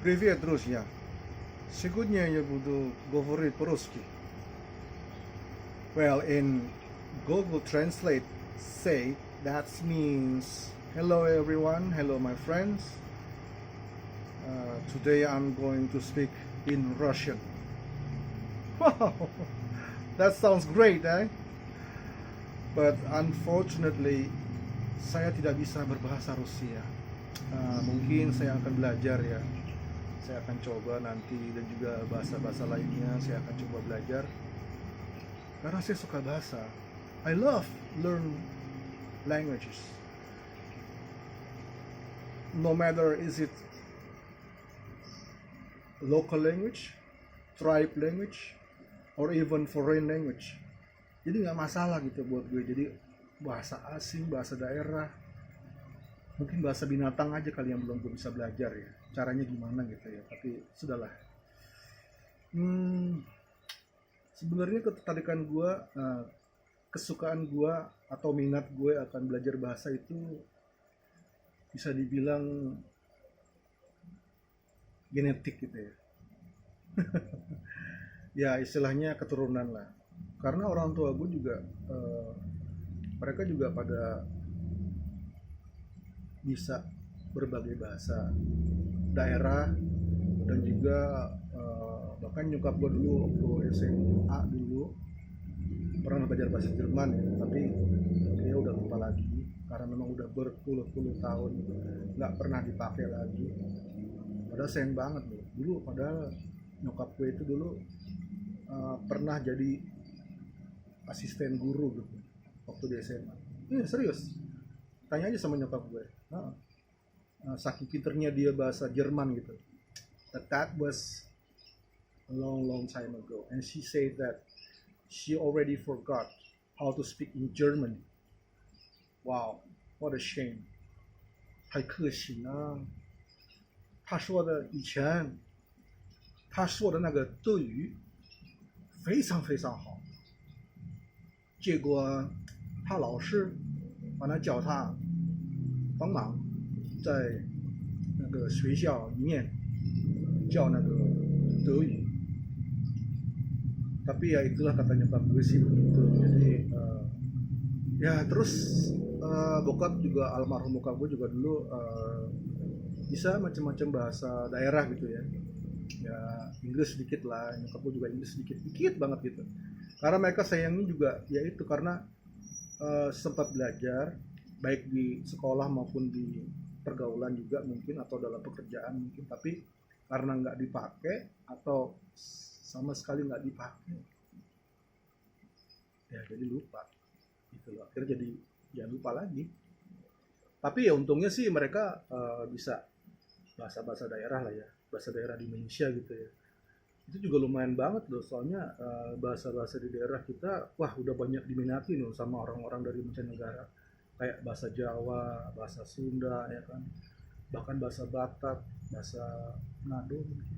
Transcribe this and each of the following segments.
Привет, друзья! Сегодня я буду говорить по-русски. Well, in Google Translate say that means hello everyone, hello my friends. Today I'm going to speak in Russian. Wow, that sounds great, eh? But unfortunately, saya tidak bisa berbahasa Rusia. Mungkin saya akan belajar ya. Saya akan coba nanti, dan juga bahasa-bahasa lainnya saya akan coba belajar. Karena saya suka bahasa. I love learn languages. No matter is it local language, tribe language, or even foreign language. Jadi nggak masalah gitu buat gue. Jadi bahasa asing, bahasa daerah, mungkin bahasa binatang aja kali yang belum gue bisa belajar ya. Caranya gimana gitu ya. Tapi sudahlah. Sebenarnya ketertarikan gue, kesukaan gue atau minat gue akan belajar bahasa itu bisa dibilang genetik gitu ya. Ya istilahnya keturunan lah. Karena orang tua gue juga mereka juga pada bisa berbagai bahasa daerah, dan juga bahkan nyokap gue dulu waktu SMA dulu pernah belajar bahasa Jerman ya, tapi dia udah lupa lagi karena memang udah berpuluh-puluh tahun nggak pernah dipakai lagi. Padahal sayang banget loh, dulu padahal nyokap gue itu dulu pernah jadi asisten guru gitu waktu di SMA. Iya serius, tanya aja sama nyokap gue. Saking pinternya dia bahasa Jerman gitu. But that was a long time ago, and she said that she already forgot how to speak in German. Wow, what a shame. 太可惜了。他说的以前，他说的那个德语非常非常好，结果他老师把他叫他帮忙在那个学校里面教那个德语. Tapi ya itulah kata nyokap gue sih begitu. Jadi ya terus bokap juga, almarhum bokap gue juga dulu bisa macam-macam bahasa daerah gitu ya. Ya Inggris sedikit lah, nyokap gue juga Inggris sedikit banget gitu. Karena mereka sayangnya juga ya itu, karena sempat belajar baik di sekolah maupun di pergaulan juga mungkin, atau dalam pekerjaan mungkin, tapi karena nggak dipakai atau sama sekali nggak dipakai ya jadi lupa gitu loh. Akhirnya jadi ya lupa lagi. Tapi ya untungnya sih mereka bisa bahasa-bahasa daerah lah ya, bahasa daerah di Indonesia gitu ya. Itu juga lumayan banget loh, soalnya bahasa-bahasa di daerah kita wah udah banyak diminati loh sama orang-orang dari mancanegara, kayak bahasa Jawa, bahasa Sunda ya kan, bahkan bahasa Batak, bahasa Manado mungkin,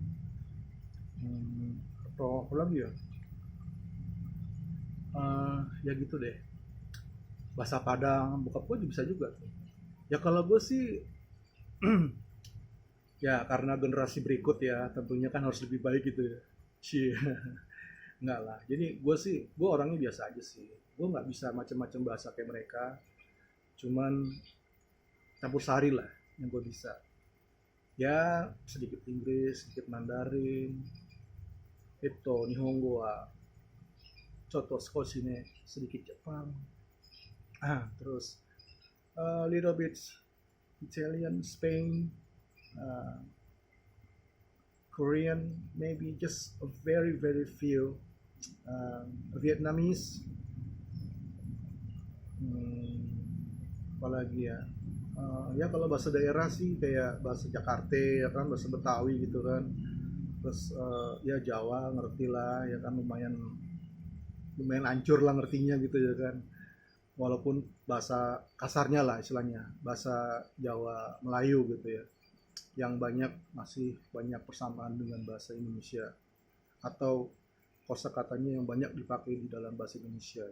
atau apa lagi ya, ya gitu deh, bahasa Padang, bokap gue bisa juga tuh. Ya kalau gue sih ya karena generasi berikut ya tentunya kan harus lebih baik gitu ya. Cie, enggak lah. Jadi gue orangnya biasa aja sih. Gue nggak bisa macam-macam bahasa kayak mereka. Cuman campur sari lah yang gue bisa. Ya sedikit Inggris, sedikit Mandarin. Itu Nihongo wa Choto skoshi ne, sedikit Jepang. Terus a little bit Italian, Spain, Korean, maybe just a very few, Vietnamese, apalagi ya, ya kalau bahasa daerah sih kayak bahasa Jakarta ya kan, bahasa Betawi gitu kan, terus ya Jawa ngerti lah ya kan, lumayan hancur lah ngertinya gitu ya kan, walaupun bahasa kasarnya lah istilahnya, bahasa Jawa Melayu gitu ya, yang masih banyak persamaan dengan bahasa Indonesia, atau kosakatanya yang banyak dipakai di dalam bahasa Indonesia.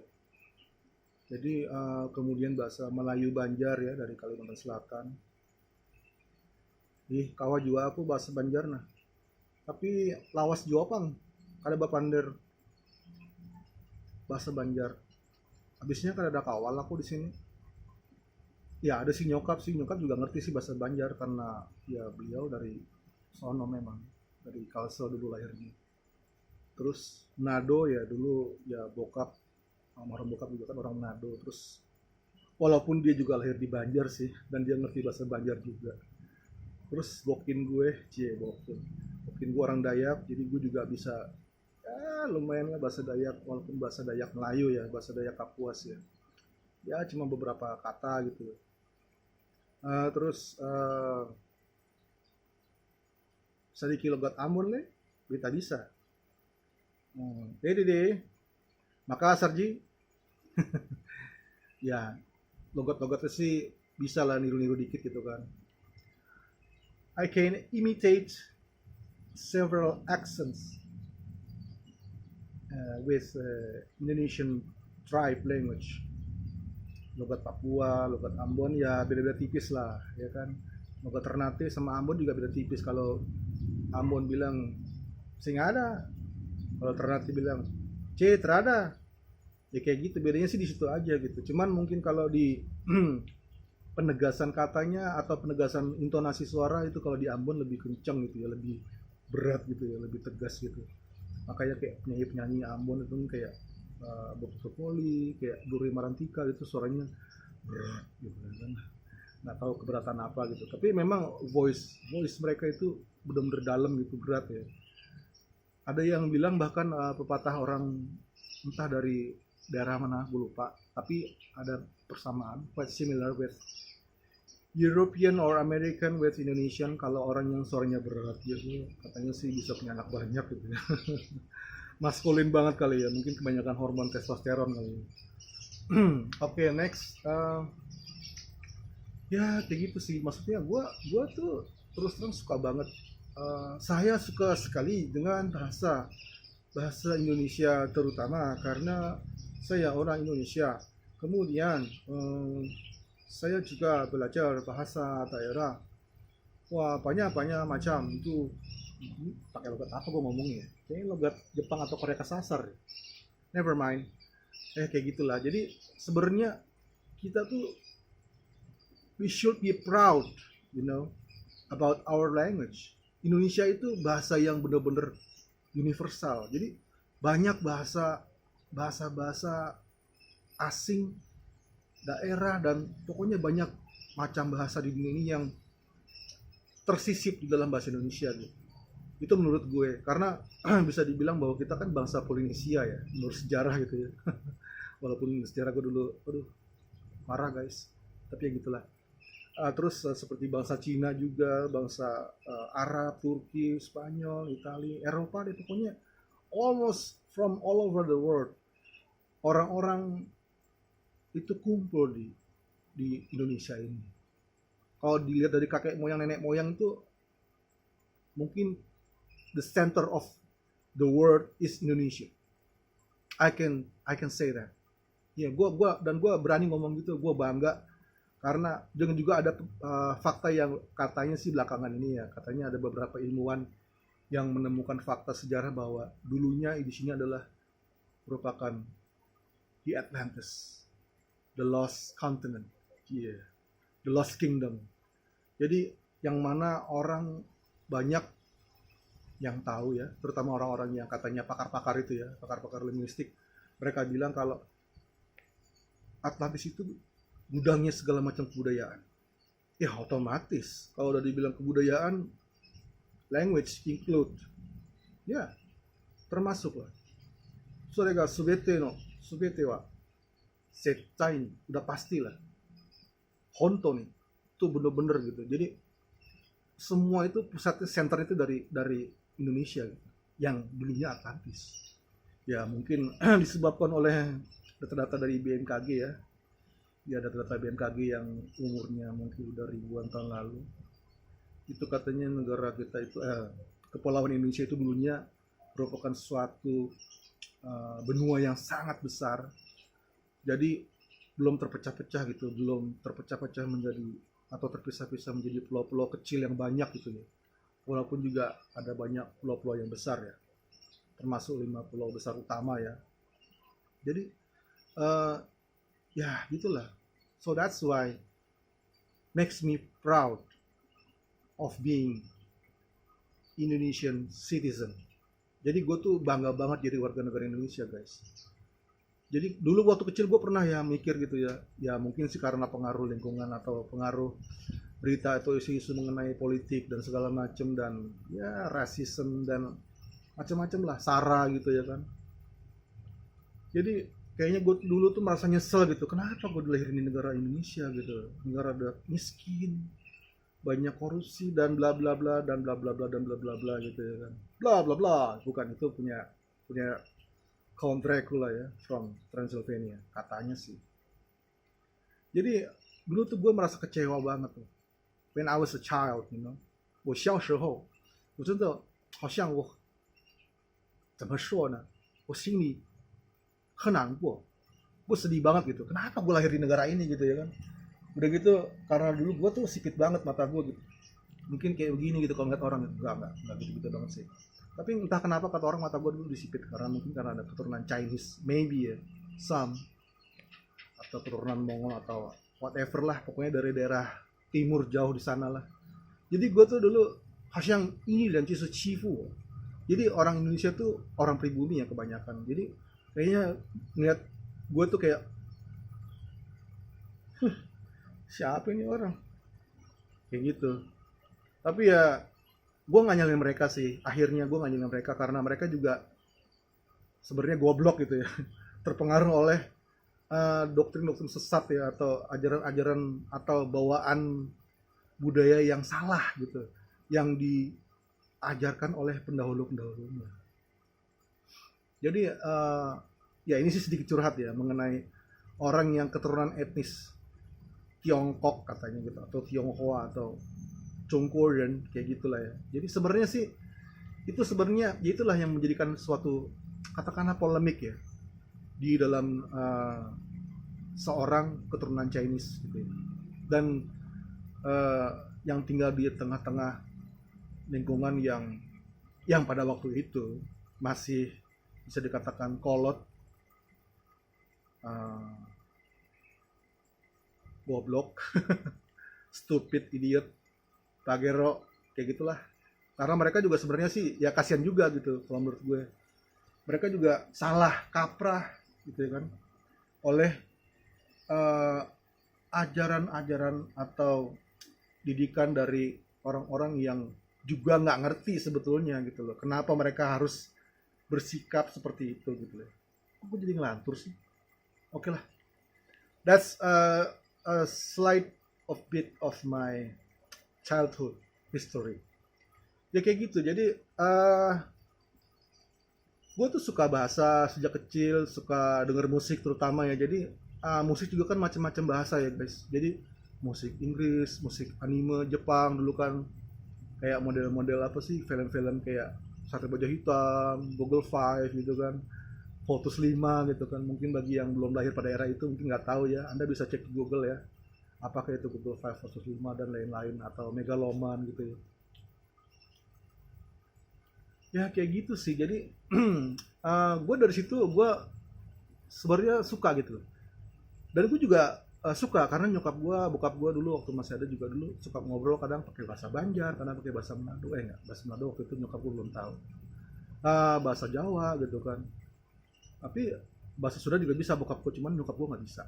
Jadi kemudian bahasa Melayu Banjar ya dari Kalimantan Selatan, ih kawa jua aku bahasa Banjarna tapi lawas jua pang kada bapander bahasa Banjar. Habisnya kan ada kawal aku di sini. Ya ada sih nyokap juga ngerti sih bahasa Banjar karena ya beliau dari sono memang dari Kalsel dulu lahirnya. Terus Nado ya dulu ya bokap almarhum bokap juga kan orang Manado. Terus walaupun dia juga lahir di Banjar sih dan dia ngerti bahasa Banjar juga. Terus bokin gue orang Dayak jadi gue juga bisa ya lumayan lah bahasa Dayak walaupun bahasa Dayak Melayu ya bahasa Dayak Kapuas ya ya cuma beberapa kata gitu. Terus sedikit logat Ambon nih kita bisa. Dede deh maka Sarji ya logat-logatnya sih bisa lah niru-niru dikit gitu kan. I can imitate several accents with Indonesian tribe language. Logat Papua, logat Ambon ya beda-beda tipis lah, ya kan. Logat Ternate sama Ambon juga beda tipis. Kalau Ambon bilang sing ada, kalau Ternate bilang C terada, ya kayak gitu. Bedanya sih di situ aja gitu. Cuman mungkin kalau di penegasan katanya atau penegasan intonasi suara itu kalau di Ambon lebih kencang gitu ya, lebih berat gitu ya, lebih tegas gitu. Makanya kayak penyanyi-penyanyi Ambon itu kayak Bob Sopoli, kayak Duri Marantika itu suaranya berat gitu kan. Nggak tahu keberatan apa gitu. Tapi memang voice mereka itu benar-benar dalam gitu, berat ya. Ada yang bilang bahkan pepatah orang entah dari daerah mana gue lupa, tapi ada persamaan quite similar with European or American with Indonesian. Kalau orang yang suaranya berat gitu katanya sih bisa punya anak banyak gitu ya. Maskulin banget kali ya, mungkin kebanyakan hormon testosteron kali ya. Oke, next ya kayak gitu sih, maksudnya gue tuh terus terang suka banget. Saya suka sekali dengan bahasa Indonesia terutama karena saya orang Indonesia. Kemudian saya juga belajar bahasa daerah. Wah banyak macam itu. Pakai logat apa gue ngomongnya? Kayaknya logat Jepang atau Korea Kasasar. Never mind. Kayak gitulah. Jadi sebenarnya kita tuh we should be proud, you know, about our language. Indonesia itu bahasa yang benar-benar universal. Jadi banyak bahasa asing daerah dan pokoknya banyak macam bahasa di dunia ini yang tersisip di dalam bahasa Indonesia gitu. Itu menurut gue karena bisa dibilang bahwa kita kan bangsa Polinesia ya menurut sejarah gitu ya. Walaupun sejarah gue dulu marah guys, tapi ya gitulah. Terus seperti bangsa Cina juga, bangsa Arab, Turki, Spanyol, Italia, Eropa deh pokoknya almost from all over the world orang-orang itu kumpul di Indonesia ini. Kalau dilihat dari kakek moyang nenek moyang itu mungkin the center of the world is Indonesia. I can say that. Ya, gua berani ngomong gitu, gua bangga karena dengan juga ada fakta yang katanya sih belakangan ini ya, katanya ada beberapa ilmuwan yang menemukan fakta sejarah bahwa dulunya di sini adalah merupakan the Atlantis, the lost continent, yeah, the lost kingdom. Jadi yang mana orang banyak yang tahu ya, terutama orang-orang yang katanya pakar-pakar itu ya, pakar-pakar linguistik, mereka bilang kalau Atlantis itu gudangnya segala macam kebudayaan. Ya otomatis kalau udah dibilang kebudayaan, language include, ya termasuk lah. Sorega subete wa setai udah pasti lah. Honto nih, itu bener-bener gitu. Jadi semua itu pusatnya center itu dari Indonesia gitu, yang dulunya Atlantis. Ya mungkin disebabkan oleh data-data dari BMKG ya. Ya data-data BMKG yang umurnya mungkin udah ribuan tahun lalu. Itu katanya negara kita itu kepulauan Indonesia itu dulunya merupakan suatu benua yang sangat besar. Jadi belum terpecah-pecah gitu, belum terpecah-pecah menjadi atau terpisah-pisah menjadi pulau-pulau kecil yang banyak gitu ya. Walaupun juga ada banyak pulau-pulau yang besar ya, termasuk 5 pulau besar utama ya. Jadi ya gitulah. So that's why makes me proud of being Indonesian citizen. Jadi gue tuh bangga banget jadi warga negara Indonesia, guys. Jadi dulu waktu kecil gue pernah ya mikir gitu ya mungkin sih karena pengaruh lingkungan atau pengaruh berita atau isu-isu mengenai politik dan segala macam dan ya rasisme dan macam-macam lah, sara gitu ya kan. Jadi kayaknya gue dulu tuh merasa nyesel gitu, kenapa gue dilahirin di negara Indonesia gitu, negara miskin, banyak korupsi dan bla bla bla dan bla bla bla dan bla bla bla gitu ya kan, bla bla bla, bukan itu punya Count Dracula ya, from Transylvania katanya sih. Jadi dulu tuh gue merasa kecewa banget tuh when I was a child, you know. 我小时候我真的好像我怎么说呢，我心里很难过, gue sedih banget gitu, kenapa gue lahir di negara ini gitu ya kan. Udah gitu karena dulu gue tuh sipit banget mata gue gitu, mungkin kayak begini gitu kalau ngeliat orang gitu. Enggak gitu banget sih, tapi entah kenapa kata orang mata gue dulu disipit karena mungkin karena ada keturunan Chinese, maybe ya, some, atau keturunan Mongol atau whatever lah, pokoknya dari daerah timur jauh di sana lah. Jadi gue tuh dulu hasyang ini dan cisu cifu, jadi orang Indonesia tuh orang pribumi ya kebanyakan. Jadi kayaknya ngeliat gue tuh kayak siapa ini orang kayak gitu. Tapi ya gue nggak nyalain mereka sih, akhirnya gue nggak nyalain mereka karena mereka juga sebenarnya goblok gitu ya, terpengaruh oleh doktrin-doktrin sesat ya, atau ajaran-ajaran atau bawaan budaya yang salah gitu, yang diajarkan oleh pendahulu-pendahulunya. Jadi ya ini sih sedikit curhat ya mengenai orang yang keturunan etnis Tiongkok katanya gitu, atau Tionghoa atau Chongkorean kayak gitulah ya. Jadi sebenarnya sih itu sebenarnya ya itulah yang menjadikan suatu katakanlah polemik ya di dalam seorang keturunan Chinese gitu ya. Dan yang tinggal di tengah-tengah lingkungan yang pada waktu itu masih bisa dikatakan kolot, goblok, stupid, idiot, pagero, kayak gitulah. Karena mereka juga sebenarnya sih ya kasihan juga gitu kalau menurut gue. Mereka juga salah kaprah gitu ya kan oleh ajaran-ajaran atau didikan dari orang-orang yang juga nggak ngerti sebetulnya gitu loh. Kenapa mereka harus bersikap seperti itu gitu loh. Aku jadi ngelantur sih. Oke lah. That's a slight of bit of my childhood history. Ya kayak gitu. Jadi gue tuh suka bahasa sejak kecil, suka denger musik terutama ya. Jadi musik juga kan macam-macam bahasa ya guys. Jadi musik Inggris, musik anime Jepang dulu kan, kayak model-model apa sih, film-film kayak Satria Baja Hitam, Google Five gitu kan, Lotus 5 gitu kan. Mungkin bagi yang belum lahir pada era itu mungkin nggak tahu ya, Anda bisa cek di Google ya, apakah itu Google Five, Lotus 5 dan lain-lain, atau Megaloman gitu ya. Ya kayak gitu sih. Jadi gue dari situ gue sebenarnya suka gitu, dan gue juga suka karena nyokap gue, bokap gue dulu waktu masih ada juga dulu suka ngobrol kadang pakai bahasa Banjar, kadang pakai bahasa Manado, enggak bahasa Manado waktu itu nyokap gue belum tahu, bahasa Jawa gitu kan. Tapi bahasa Sunda juga bisa bokap gue, cuman nyokap gue nggak bisa.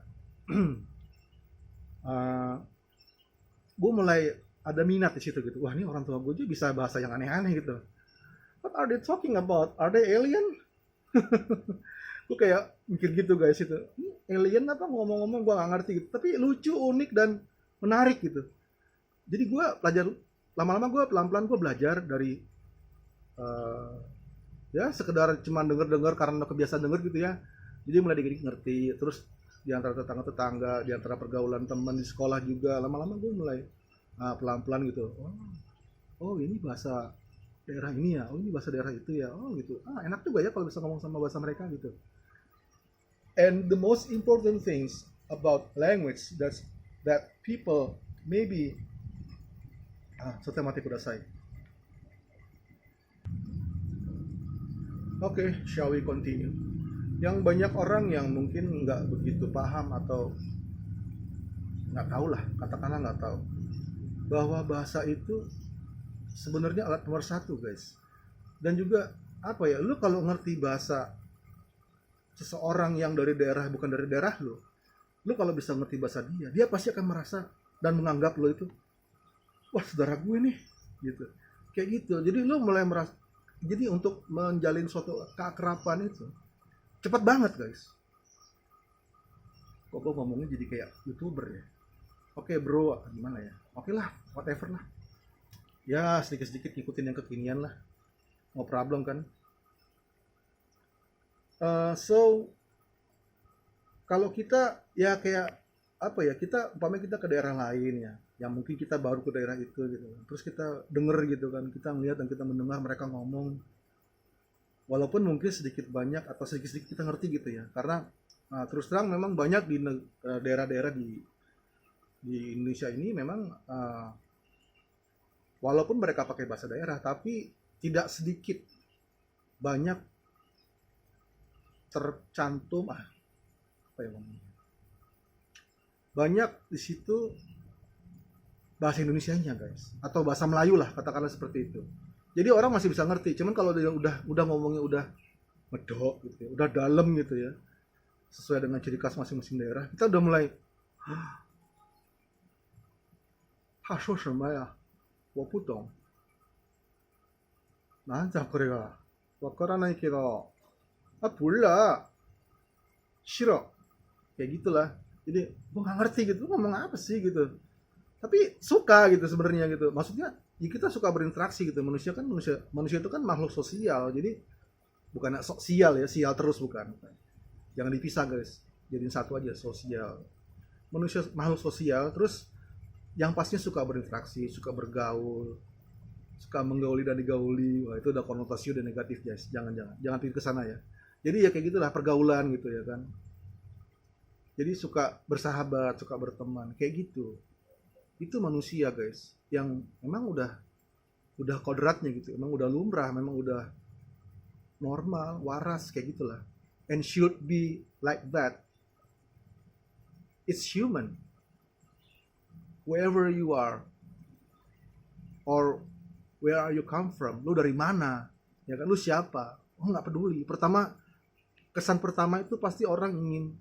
Gue mulai ada minat di situ gitu. Wah ini orang tua gue juga bisa bahasa yang aneh-aneh gitu. What are they talking about? Are they alien? Gue kayak mikir gitu guys itu. Alien apa ngomong-ngomong gue gak ngerti gitu. Tapi lucu, unik, dan menarik gitu. Jadi gue belajar, lama-lama gue pelan-pelan gue belajar dari ya sekedar cuma denger-denger karena kebiasaan denger gitu ya. Jadi mulai dikit ngerti. Terus di antara tetangga-tetangga, di antara pergaulan teman di sekolah juga, lama-lama gue mulai pelan-pelan gitu. Oh ini bahasa daerah ini ya, oh ini bahasa daerah itu ya, oh gitu. Enak juga ya kalau bisa ngomong sama bahasa mereka gitu. And the most important things about language that people maybe mati kudasai. Oke, shall we continue? Yang banyak orang yang mungkin nggak begitu paham atau nggak tahu lah, katakanlah nggak tahu bahwa bahasa itu sebenarnya alat nomor satu, guys. Dan juga apa ya, lu kalau ngerti bahasa seseorang yang dari daerah bukan dari daerah lu kalau bisa ngerti bahasa dia pasti akan merasa dan menganggap lo itu, wah saudara gue nih, gitu. Kayak gitu. Jadi lu mulai merasa, jadi untuk menjalin suatu keakraban itu cepat banget, guys. Kok gue ngomongnya jadi kayak YouTuber ya? Oke bro, gimana ya? Oke lah, whatever lah. Ya sedikit-sedikit ngikutin yang kekinian lah. No problem kan? So kalau kita ya kayak apa ya, kita umpamanya kita ke daerah lain ya, yang mungkin kita baru ke daerah itu gitu, terus kita denger gitu kan, kita melihat dan kita mendengar mereka ngomong, walaupun mungkin sedikit banyak atau sedikit-sedikit kita ngerti gitu ya, karena terus terang memang banyak di daerah-daerah di Indonesia ini memang walaupun mereka pakai bahasa daerah, tapi tidak sedikit banyak tercantum apa ya ngomongnya, banyak di situ bahasa Indonesianya, guys, atau bahasa Melayu lah, katakanlah seperti itu. Jadi orang masih bisa ngerti, cuman kalau dia udah ngomongnya udah medok gitu ya, udah dalam gitu ya, sesuai dengan ciri khas masing-masing daerah, kita udah mulai so什么呀我不懂なんじゃこれがわからないけど몰라 싫어 kayak gitulah. Jadi gue nggak ngerti gitu, lu ngomong apa sih gitu, tapi suka gitu sebenarnya gitu. Maksudnya ya kita suka berinteraksi gitu. Manusia itu kan makhluk sosial. Jadi bukan sosial ya, sial terus, bukan. Jangan dipisah, guys. Jadiin satu aja, sosial. Manusia makhluk sosial, terus yang pastinya suka berinteraksi, suka bergaul, suka menggauli dan digauli. Wah, itu udah konotasi udah negatif, guys. Jangan pikir ke sana ya. Jadi ya kayak gitulah pergaulan gitu ya kan. Jadi suka bersahabat, suka berteman, kayak gitu. Itu manusia, guys, yang memang udah kodratnya gitu, memang udah lumrah, memang udah normal, waras, kayak gitulah. And should be like that. It's human. Wherever you are, or where are you come from, lu dari mana, ya kan, lu siapa, oh nggak peduli. Kesan pertama itu pasti orang ingin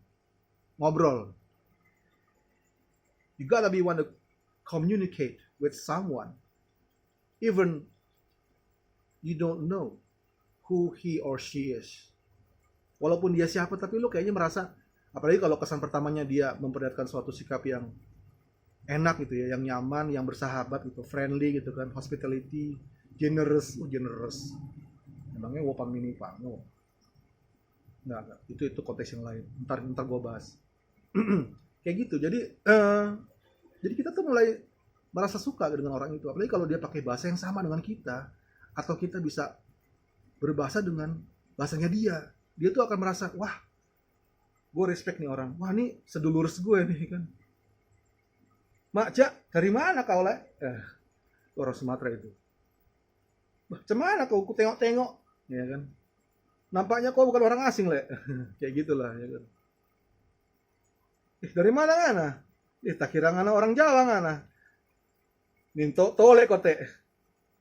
ngobrol. You gotta be want to communicate with someone, even you don't know who he or she is. Walaupun dia siapa, tapi lu kayaknya merasa, apalagi kalau kesan pertamanya dia memperlihatkan suatu sikap yang enak gitu ya, yang nyaman, yang bersahabat gitu, friendly gitu kan, hospitality, generous. Emangnya wopang mini pango? Enggak, itu konteks yang lain. Ntar gue bahas. Kayak gitu. Jadi kita tuh mulai merasa suka dengan orang itu, apalagi kalau dia pakai bahasa yang sama dengan kita, atau kita bisa berbahasa dengan bahasanya dia tuh akan merasa, wah, gue respect nih orang, wah ini sedulurs gue nih kan. Mak Jak, dari mana kau le? Orang Sumatera itu. Cemana kau tengok-tengok, ya kan? Nampaknya kau bukan orang asing le. Kayak gitulah, ya kan. Dari mana ngana? Tak kira ngana orang Jawa ngana. Ninto tole kote.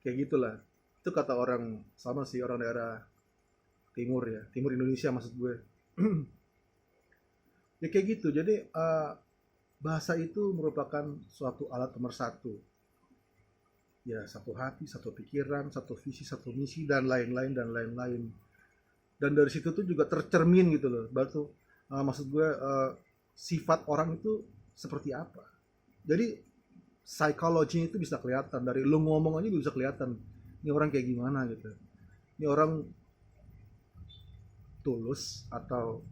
Kayak gitulah. Itu kata orang sama sih, orang daerah timur ya, timur Indonesia maksud gue. Ya kayak gitu. Jadi bahasa itu merupakan suatu alat nomor satu. Ya, satu hati, satu pikiran, satu visi, satu misi, dan lain-lain. Dan dari situ tuh juga tercermin gitu loh. Maksud gue sifat orang itu seperti apa. Jadi psikologinya itu bisa kelihatan, dari lu ngomong aja bisa kelihatan ini orang kayak gimana gitu. Ini orang tulus atau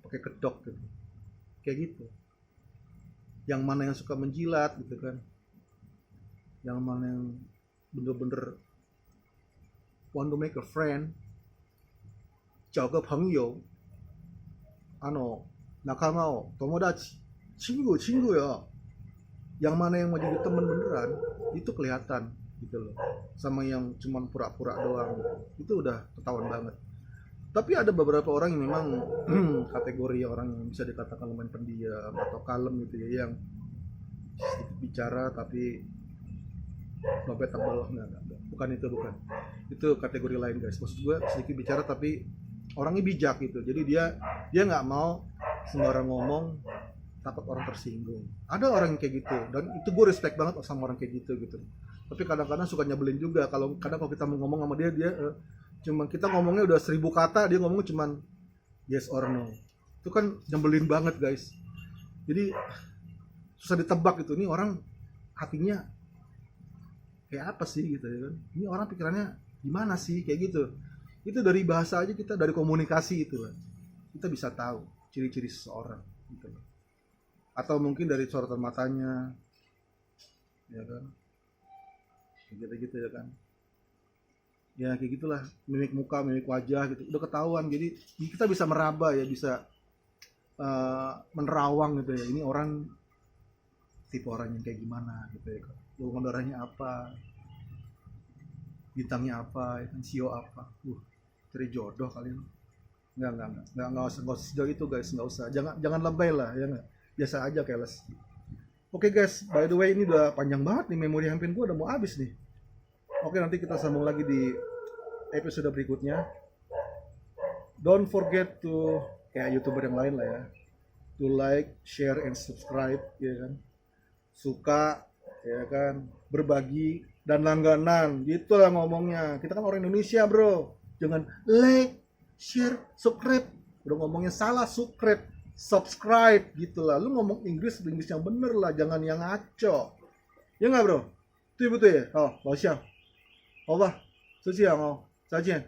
pakai kedok gitu. Kayak gitu. Yang mana yang suka menjilat gitu kan. Yang mana yang bener-bener want to make a friend, 找个朋友, nakama o tomodachi, 친구, 친구야. Yang mana yang mau jadi temen beneran itu kelihatan gitu loh, sama yang cuman pura-pura doang itu udah ketahuan banget. Tapi ada beberapa orang yang memang kategori orang yang bisa dikatakan lumayan pendiam atau kalem gitu ya, yang sedikit bicara tapi dompet tebal. Enggak, bukan itu, bukan itu kategori lain guys. Maksud gue sedikit bicara tapi orangnya bijak gitu, jadi dia nggak mau sembarang ngomong takut orang tersinggung. Ada orang yang kayak gitu dan itu gue respect banget sama orang kayak gitu gitu. Tapi kadang-kadang suka nyebelin juga kalau kita mau ngomong sama dia cuman kita ngomongnya udah 1000 kata, dia ngomong cuman yes or no. Itu kan nyebelin banget guys. Jadi susah ditebak gitu, ini orang hatinya kayak apa sih gitu ya kan. Ini orang pikirannya gimana sih kayak gitu. Itu dari bahasa aja, kita dari komunikasi itu lah kita bisa tahu ciri-ciri seseorang gitu. Atau mungkin dari sorotan matanya, ya kan, gitu-gitu ya kan, ya kayak gitulah, mimik muka, mimik wajah gitu, udah ketahuan. Jadi kita bisa meraba ya, bisa menerawang gitu ya, ini orang tipe orang yang kayak gimana gitu ya, golongan darahnya apa, bintangnya apa, ya kan, sio apa, cari jodoh kali ini. Nggak usah sejauh itu guys, nggak usah, jangan lebay lah ya nggak. Biasa aja keles. Oke guys, by the way ini udah panjang banget nih, memori handphone gue udah mau habis nih. Oke, nanti kita sambung lagi di episode berikutnya. Don't forget to, kayak YouTuber yang lain lah ya, to like, share, and subscribe ya kan. Suka ya kan, berbagi dan langganan, gitulah ngomongnya. Kita kan orang Indonesia bro, jangan like, share, subscribe. Udah ngomongnya salah, subscribe gitu lah. Lu ngomong Inggris yang bener lah, jangan yang ngaco. Ya nggak bro? 对不对？好，老乡，好吧，就这样哦，再见。